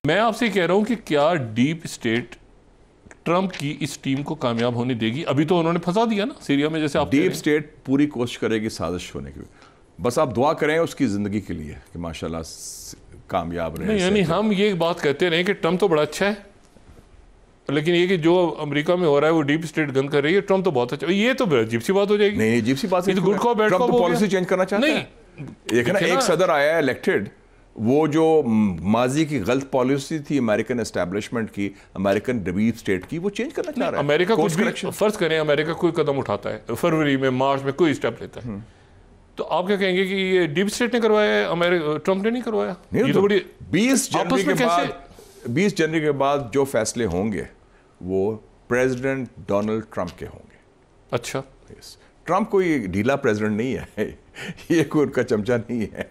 मैं आपसे कह रहा हूं कि क्या डीप स्टेट ट्रंप की इस टीम को कामयाब होने देगी? अभी तो उन्होंने फंसा दिया ना सीरिया में, जैसे आप डीप स्टेट पूरी कोशिश करेगी साजिश होने की, बस आप दुआ करें उसकी ज़िंदगी के लिए कि माशाल्लाह कामयाब रहे। नहीं, यानी हम ये बात कहते रहे कि ट्रंप तो बड़ा अच्छा है, लेकिन ये कि जो अमेरिका में हो रहा है वो डीप स्टेट गन कर रही है, ट्रंप तो बहुत अच्छा, ये तो अजीब सी बात हो जाएगी। नहीं, अजीब सी बात नहीं, good cop bad cop, policy change करना चाहता है। देखना, एक सदर आया इलेक्टेड, वो जो माजी की गलत पॉलिसी थी अमेरिकन एस्टैब्लिशमेंट की, अमेरिकन डीप स्टेट की, वो चेंज करना चाह रहा है। अमेरिका कुछ भी फर्ज करें, अमेरिका कोई कदम उठाता है फरवरी में, मार्च में कोई स्टेप लेता है, तो आप क्या कहेंगे कि ये डीप स्टेट ने करवाया है, अमेरिका ट्रंप ने नहीं करवाया? नहीं, ये तो बड़ी 20 जनवरी के बाद जो फैसले होंगे वो प्रेसिडेंट डोनाल्ड ट्रंप के होंगे। अच्छा, ट्रंप कोई ढीला प्रेसिडेंट नहीं है, ये कोई उनका चमचा नहीं है।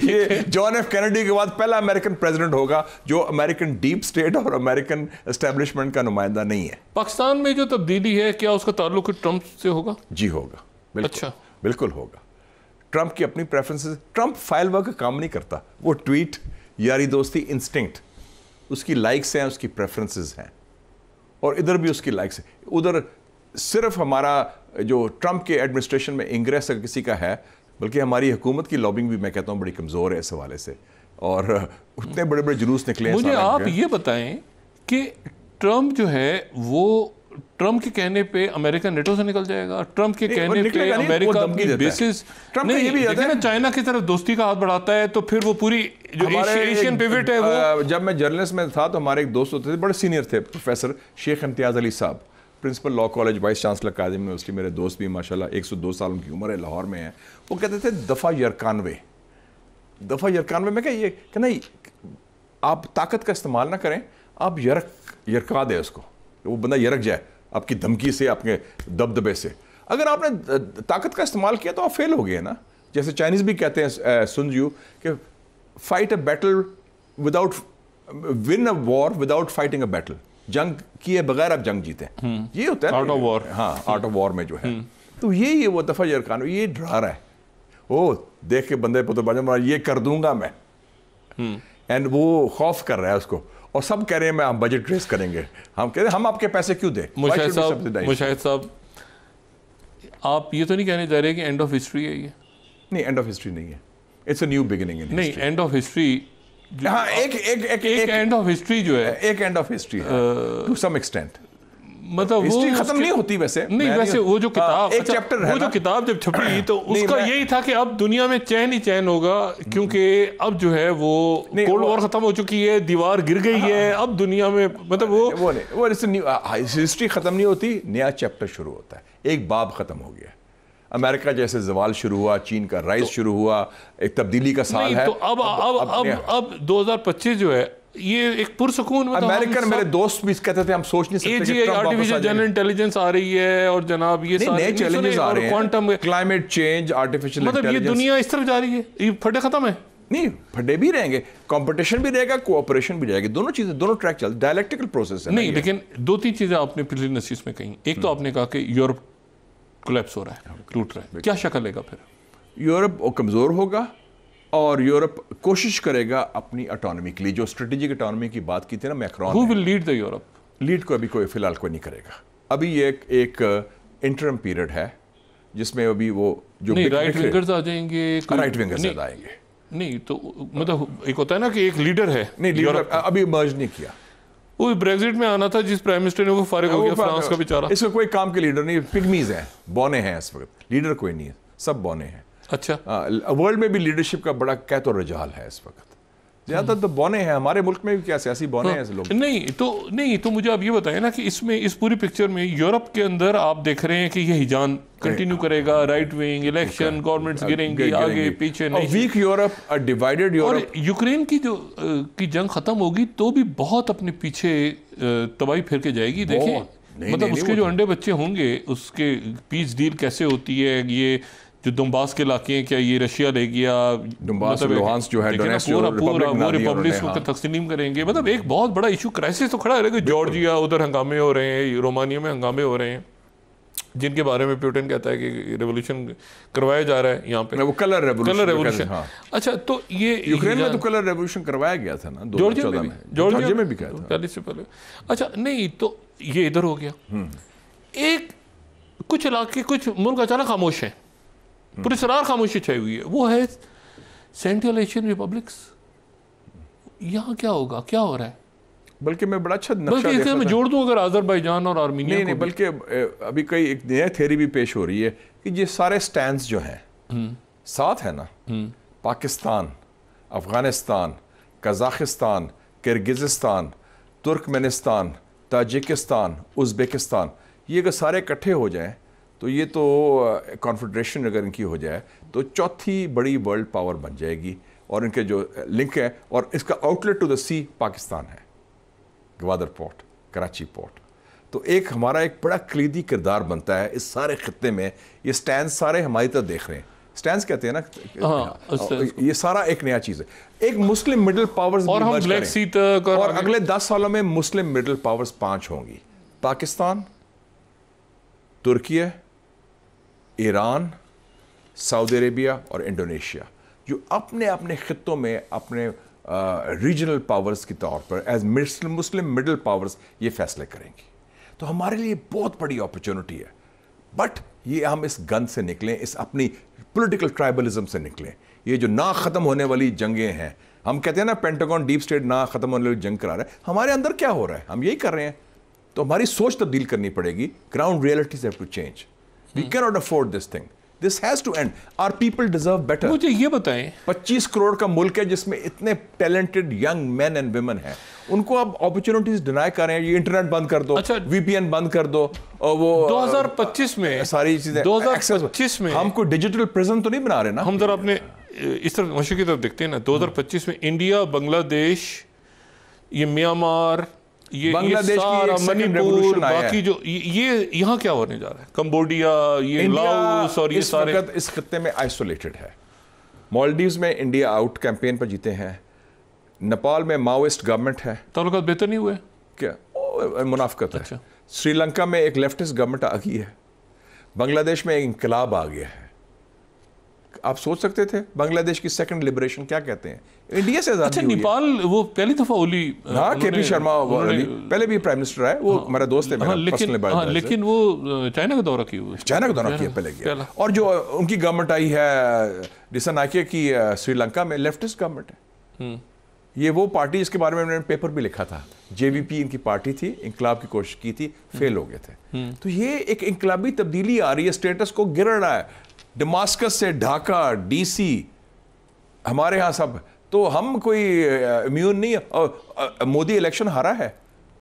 ये जॉन एफ कैनेडी के बाद पहला अमेरिकन प्रेसिडेंट होगा जो अमेरिकन डीप स्टेट और अमेरिकन एस्टेब्लिशमेंट का नुमाइंदा नहीं है। पाकिस्तान में जो तब्दीली है, क्या उसका ताल्लुक ट्रंप से होगा? जी होगा, बिल्कुल। अच्छा, बिल्कुल होगा। ट्रंप की अपनी प्रेफरेंसेस, ट्रंप फाइल वर्क का काम नहीं करता, वो ट्वीट, यारी दोस्ती, इंस्टिंक्ट, उसकी लाइक्स हैं, उसकी प्रेफरेंसेस हैं, और इधर भी उसकी लाइक्स है। उधर सिर्फ हमारा जो ट्रंप के एडमिनिस्ट्रेशन में इंग्रेस किसी का है, बल्कि हमारी हुकूमत की लॉबिंग भी मैं कहता हूँ बड़ी कमज़ोर है इस हवाले से, और उतने बड़े बड़े जुलूस निकले हैं। मुझे आप ये बताएं कि ट्रंप जो है वो ट्रंप के कहने पे अमेरिका नेटो से निकल जाएगा, ट्रंप के कहने पे अमेरिका अपनी बेसिस, नहीं, देखिए ना, चाइना की तरफ दोस्ती का हाथ बढ़ाता है, तो फिर वो पूरी जो एशियन पिवट है वो। जब मैं जर्नलिस्ट में था तो हमारे एक दोस्त होते थे, बड़े सीनियर थे, प्रोफेसर शेख इम्तियाज़ अली साहब, principal law college, vice chancellor कायदे यूनिवर्सिटी, मेरे दोस्त भी माशाल्लाह 102 साल उनकी उम्र है, लाहौर में है। वो कहते थे दफ़ा यरकानवे, दफ़ा यरकानवे में, क्या ये कि नहीं, आप ताकत का इस्तेमाल ना करें, आप यरका दें उसको, वो बंदा यरक जाए आपकी धमकी से, आपके दबदबे से। अगर आपने ताकत का इस्तेमाल किया तो आप फेल हो गए ना। जैसे चाइनीज़ भी कहते हैं, सुन यू, कि fight a battle without, win a war without fighting a battle, जंग किए बगैर आप जंग जीते हैं, ये होता है आर्ट ऑफ वॉर। हाँ, आर्ट ऑफ वॉर में जो है, तो ये वो दफ़ा यरकान, ये डरा रहा है, ओ देख के बंदे पुत्र बाजा, ये कर दूंगा मैं, एंड वो खौफ कर रहा है उसको, और सब कह रहे हैं मैं हम बजट रेस करेंगे, हम कह रहे हैं हम आपके पैसे क्यों दें। मुशाहिद साहब, आप ये तो नहीं कहने जा रहे कि एंड ऑफ हिस्ट्री है ये? नहीं, एंड ऑफ हिस्ट्री नहीं है, it's a new beginning in history. नहीं, एंड ऑफ हिस्ट्री, हाँ, एक एंड ऑफ हिस्ट्री जो है, एक end of history to some extent, मतलब हिस्ट्री खत्म नहीं होती वैसे। नहीं, वैसे वो जो किताब, एक चैप्टर है, वो जो किताब जब छपी तो उसका यही था कि अब दुनिया में चैन ही चैन होगा, क्योंकि अब जो है वो कोल्ड वॉर खत्म हो चुकी है, दीवार गिर गई है, अब दुनिया में मतलब वो हिस्ट्री खत्म नहीं होती, नया चैप्टर शुरू होता है। एक बाब खत्म हो गया, अमेरिका जैसे जवाल शुरू हुआ, चीन का राइज शुरू हुआ, एक तब्दीली का साल है। तो अब 2025 जो है ये एक पुरसुकून, अमेरिकन, मेरे दोस्त भी कहते थे हम सोच नहीं सकते कि आर्टिफिशियल जनरल इंटेलिजेंस आ रही है, और जनाब ये नए चैलेंजेस आ रहे हैं, क्वांटम, क्लाइमेट चेंज, आर्टिफिशियल मतलब ये दुनिया इस तरफ जा रही है, ये फटे खत्म है। नहीं, फटे भी रहेंगे, कंपटीशन भी रहेगा, कोऑपरेशन भी रहेगी, दोनों चीजें, दोनों ट्रैक चल, डायलेक्टिकल प्रोसेस है। नहीं, लेकिन दो तीन चीजें आपने पिछली नसीहत में कही। एक तो आपने कहा कि यूरोप कोलैप्स हो रहा है, टूट रहा है, क्या शक्ल लेगा फिर? यूरोप कमजोर होगा, और यूरोप कोशिश करेगा अपनी ऑटोनॉमी के लिए, जो स्ट्रेटेजिक ऑटोनॉमी की बात की थी ना Macron, who will lead the Europe? Lead को अभी कोई फिलहाल कोई नहीं करेगा। अभी ये एक इंटरम पीरियड है जिसमें अभी वो जो राइट विंगर्स आ जाएंगे, राइट विंगर्स आएंगे। नहीं तो मतलब एक होता है ना कि एक लीडर है, नहीं, लीडर अभी इमर्ज नहीं किया। वो ब्रेक्जिट में आना था, जिस प्राइम मिनिस्टर ने वो फारिग हो गया, फ्रांस का बेचारा। इसका कोई काम के लीडर नहीं, पिग्मीज हैं, बौने हैं इस वक्त, लीडर कोई नहीं है, सब बौने हैं। अच्छा, वर्ल्ड में भी लीडरशिप का बड़ा कहतो रजाल है इस वक्त, ज्यादातर तो बौने हैं, हमारे मुल्क में भी क्या सियासी बौने हैं लोग। नहीं तो मुझे आप ये बताएं ना कि इसमें, इस पूरी पिक्चर में यूरोप के अंदर आप देख रहे हैं कि ये हिजान कंटिन्यू करेगा, राइट विंग, इलेक्शन, गवर्नमेंट्स गिरेंगी, आगे पीछे नहीं, वीक यूरोप, डिवाइडेड यूरोप। और यूक्रेन की जो की जंग खत्म होगी तो भी बहुत अपने पीछे तबाही फिर के जाएगी। देखिए, मतलब उसके जो अंडे बच्चे होंगे, उसके पीस डील कैसे होती है, ये जो डोंबास के इलाके हैं, क्या ये रशिया ले गया, डोंबास और लुहांस्क जो है, पूरा वो रिपब्लिक्स को तस्लीम करेंगे। मतलब एक बहुत बड़ा इशू, क्राइसिस तो खड़ा रहेगा। जॉर्जिया, उधर हंगामे हो रहे हैं, रोमानिया में हंगामे हो रहे हैं। जिनके बारे में पुतिन कहता है कि रेवोल्यूशन करवाया जा रहा है यहाँ पे, वो कलर रेवोल्यूशन। हाँ। अच्छा, तो ये यूक्रेन में तो कलर रेवोल्यूशन करवाया गया था ना 2014 में, जॉर्जिया में भी कहा था 40 से पहले। अच्छा नहीं, तो ये इधर हो गया। एक कुछ इलाके, कुछ मुल्क अचानक खामोश है, पुरस्कार खामोशी छाई हुई है, वो है सेंट्रल एशियन रिपब्लिक्स। यहाँ क्या होगा, क्या हो रहा है? बल्कि मैं बड़ा अच्छा नक्शा देखा, मैं जोड़ दूं अगर आज़रबाईजान और आर्मीनिया नहीं, बल्कि अभी कई एक नया थ्योरी भी पेश हो रही है कि ये सारे स्टैंड्स जो हैं साथ है ना, Pakistan, Afghanistan, Kazakhstan, Kyrgyzstan, Turkmenistan, Tajikistan, Uzbekistan, ये अगर सारे इकट्ठे हो जाएं तो ये तो कॉन्फेडरेशन अगर इनकी हो जाए तो चौथी बड़ी वर्ल्ड पावर बन जाएगी। और इनके जो लिंक है, और इसका आउटलेट टू द सी पाकिस्तान है, गवादर पोर्ट, कराची पोर्ट। तो एक हमारा एक बड़ा कलीदी किरदार बनता है इस सारे खत्ते में। ये स्टैंड सारे हमारी तरफ देख रहे हैं, स्टैंड कहते हैं ना, ये सारा एक नया चीज़ है। एक मुस्लिम मिडिल पावर्स, और हम ब्लैक सी तक, और अगले 10 सालों में मुस्लिम मिडिल पावर्स 5 होंगी, पाकिस्तान, तुर्की, ईरान, सऊदी अरेबिया और इंडोनेशिया, जो अपने अपने खित्तों में अपने रीजनल पावर्स के तौर पर एज मुस्लिम मिडिल पावर्स ये फैसले करेंगी। तो हमारे लिए बहुत बड़ी अपॉर्चुनिटी है, बट ये हम इस गंद से निकलें, इस अपनी पॉलिटिकल ट्राइबलिज्म से निकलें। ये जो ना ख़त्म होने वाली जंगें हैं, हम कहते हैं ना पेंटागन डीप स्टेट ना ख़त्म होने वाली जंग करा रहा है, हमारे अंदर क्या हो रहा है, हम यही कर रहे हैं। तो हमारी सोच तब्दील करनी पड़ेगी। Ground realities have to change. We can not afford this thing, this has to end. Our people deserve better. मुझे ये बताएं, 25 करोड़ का मुल्क है जिसमें इतने talented young man and women हैं, उनको आप अपॉर्चुनिटीज डिनाई कर रहे हैं। ये इंटरनेट बंद कर दो, अच्छा, वीपीएन बंद कर दो, और वो 2025 में सारी चीजें 2025 में हम कोई डिजिटल प्रिजन तो नहीं बना रहे ना। हम जरा अपने इस तरफ मशरक़ की तरफ देखते हैं ना, 2025 में इंडिया, बांग्लादेश, ये म्यांमार, ये सारा मणिपुर, बाकी जो ये यहाँ क्या होने जा रहा है, कंबोडिया, ये लाओस, और ये सारे इस खत्ते में आइसोलेटेड है। मालदीव्स में इंडिया आउट कैंपेन पर जीते हैं, नेपाल में माओइस्ट गवर्नमेंट है। ताल्लुकात बेहतर नहीं हुए क्या? मुनाफकत है। अच्छा। श्रीलंका में एक लेफ्टिस्ट गवर्नमेंट आ गई है, बांग्लादेश में एक इंकलाब आ गया है। आप सोच सकते थे बांग्लादेश की सेकंड लिबरेशन क्या कहते हैं, इंडिया से आजादी। अच्छा, नेपाल वो पहली दफा ओली, हाँ, केपी शर्मा पहले भी प्राइम मिनिस्टर है, वो हमारा दोस्त है, लेकिन वो चाइना का दौरा किया, चाइना का दौरा किया पहले गया। और जो उनकी गवर्नमेंट आई है डिसनाके की श्रीलंका में, लेफ्टिस्ट गवर्नमेंट है। ये वो पार्टी जिसके बारे में मैंने पेपर भी लिखा था, जेवीपी इनकी पार्टी थी, इंकलाब की कोशिश की थी, फेल हो गए थे। तो ये एक इंकलाबी तब्दीली आ रही है, स्टेटस को गिर रहा है। डमास्कस से ढाका, डीसी, हमारे यहाँ सब। तो हम कोई इम्यून नहीं। मोदी इलेक्शन हारा है,